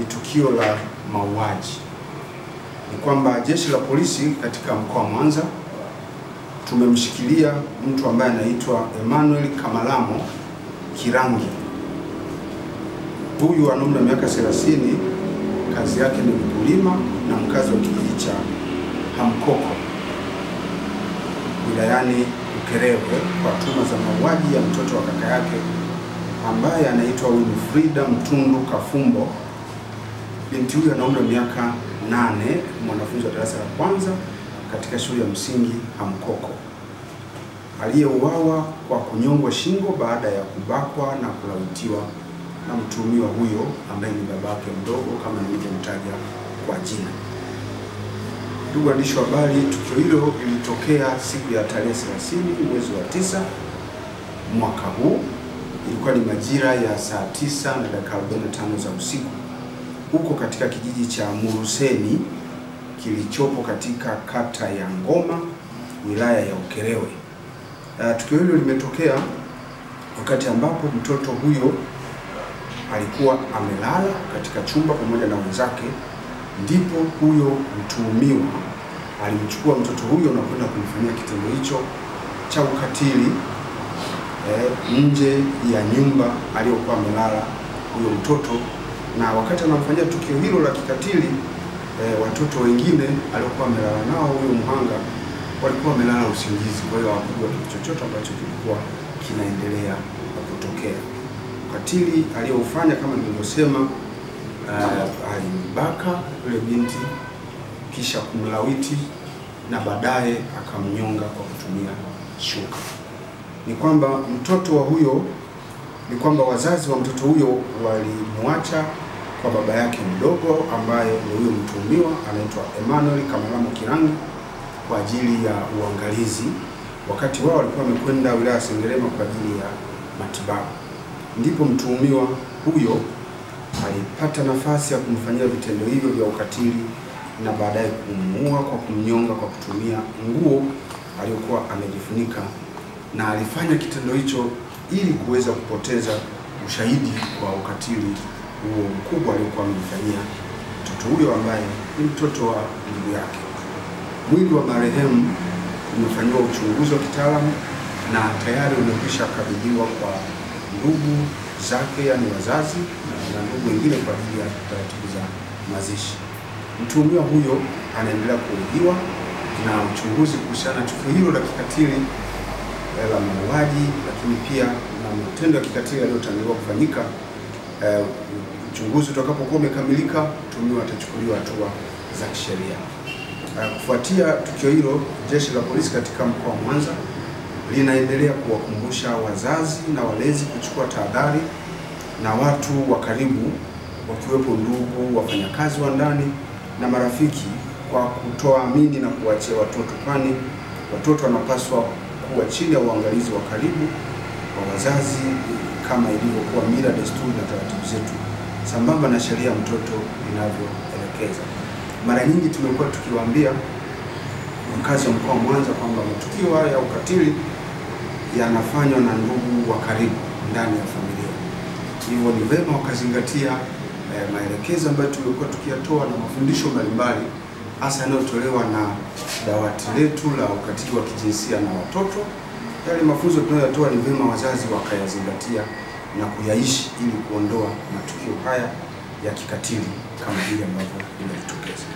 tukio la mauaji. Ni kwamba jeshi la polisi katika mkoa wa Mwanza tumemshikilia mtu ambaye anaitwa Emmanuel Kamalamo Kirangi. Huyu ana umri wa miaka 30, kazi yake ni mkulima na mkazi wa kijiji cha Hamkoko wilayani Ukerewe kwa tuhuma za mauaji ya mtoto wa kaka yake ambaye anaitwa Winfrida Mtundu Kafumbo. Binti huyu ana umri wa miaka 8, mwanafunzi wa darasa la kwanza katika shule ya msingi Hamkoko, aliyeuawa kwa kunyongwa shingo baada ya kubakwa na kulawitiwa na mtuhumiwa huyo ambaye ni babake mdogo kama nilivyomtaja kwa jina. Ndugu waandishi wa habari, tukio hilo lilitokea siku ya tarehe 30 mwezi wa 9 mwaka huu. Ilikuwa ni majira ya saa 9:45 za usiku huko katika kijiji cha Muruseni kilichopo katika kata ya Ngoma wilaya ya Ukerewe. Tukio hilo limetokea wakati ambapo mtoto huyo alikuwa amelala katika chumba pamoja na wenzake, ndipo huyo mtuhumiwa alimchukua mtoto huyo na kwenda kumfanyia kitendo hicho cha ukatili nje ya nyumba aliyokuwa amelala huyo mtoto. Na wakati anamfanyia tukio hilo la kikatili, watoto wengine aliokuwa amelala nao huyo mhanga walikuwa wamelala usingizi, kwa hiyo hawakujua kitu chochote ambacho kilikuwa kinaendelea kutokea. Ukatili aliyoufanya kama nilivyosema, alimbaka yule binti kisha kumlawiti na baadaye akamnyonga kwa kutumia shuka. Ni kwamba wazazi wa mtoto huyo walimwacha kwa baba yake mdogo ambaye ni huyo mtuhumiwa anaitwa Emmanuel Kamalamo Kirangi kwa ajili ya uangalizi, wakati wao walikuwa wamekwenda wilaya ya Sengerema kwa ajili ya matibabu. Ndipo mtuhumiwa huyo alipata nafasi ya kumfanyia vitendo hivyo vya ukatili na baadaye kumuua kwa kumnyonga kwa kutumia nguo aliyokuwa amejifunika, na alifanya kitendo hicho ili kuweza kupoteza ushahidi wa ukatili huo mkubwa aliokuwa amemfanyia mtoto huyo ambaye ni mtoto wa ndugu yake. Mwili wa marehemu umefanyiwa uchunguzi wa kitaalamu na tayari umekwisha kabidhiwa kwa ndugu zake, yani wazazi na ndugu wengine kwa ajili ya taratibu za mazishi. Mtuhumiwa huyo anaendelea kuhojiwa na uchunguzi kuhusiana na tukio hilo la kikatili la mauaji, lakini pia na matendo ya kikatili yaliyotarajiwa kufanyika. Uchunguzi utakapokuwa umekamilika, mtuhumiwa atachukuliwa hatua za kisheria. Kufuatia tukio hilo, jeshi la polisi katika mkoa wa Mwanza linaendelea kuwakumbusha wazazi na walezi kuchukua tahadhari na watu wa karibu, wakiwepo ndugu, wafanyakazi wa ndani na marafiki, kwa kutoamini na kuachia watoto, kwani watoto wanapaswa kuwa chini ya uangalizi wa karibu wa wazazi kama ilivyokuwa mila, desturi na taratibu zetu sambamba na sheria ya mtoto inavyoelekeza. Mara nyingi tumekuwa tukiwaambia wakazi wa mkoa wa Mwanza kwamba matukio haya ya ukatili yanafanywa na ndugu wa karibu ndani ya familia. Hivyo ni vema wakazingatia maelekezo ambayo tumekuwa tukiyatoa na mafundisho mbalimbali hasa yanayotolewa na dawati letu la ukatili wa kijinsia na watoto. Yale mafunzo tunayotoa ni vema wazazi wakayazingatia na kuyaishi ili kuondoa matukio haya ya kikatili kama vile ambavyo inajitokeza.